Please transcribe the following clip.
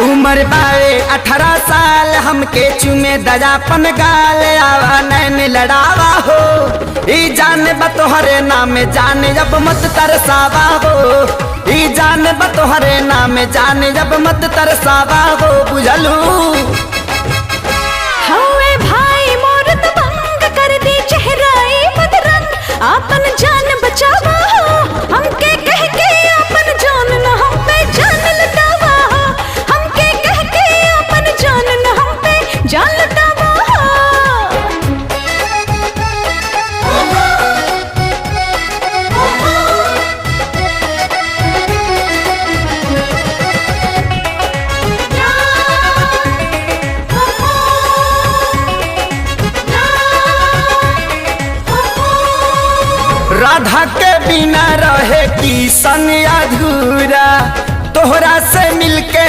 उम्र बावे 18 साल हमके चुमे दजापन गाल आवा नैन लड़ावा हो ई जान बतोहरे नाम जाने जब मत तरसावा हो ई जान बतोहरे नाम जाने जब मत तरसावा हो बुझलू हवे भाई मोर दबंग कर दी चेहराए बदरंग आपन जान बचावा हो हमके कह के आपन जान न हम पे जान लुटावा हो हमके कह के आपन जान न हम पे जान लुटावा हो राधा के बिना रहे किशन अधूरा तोहरा से मिलके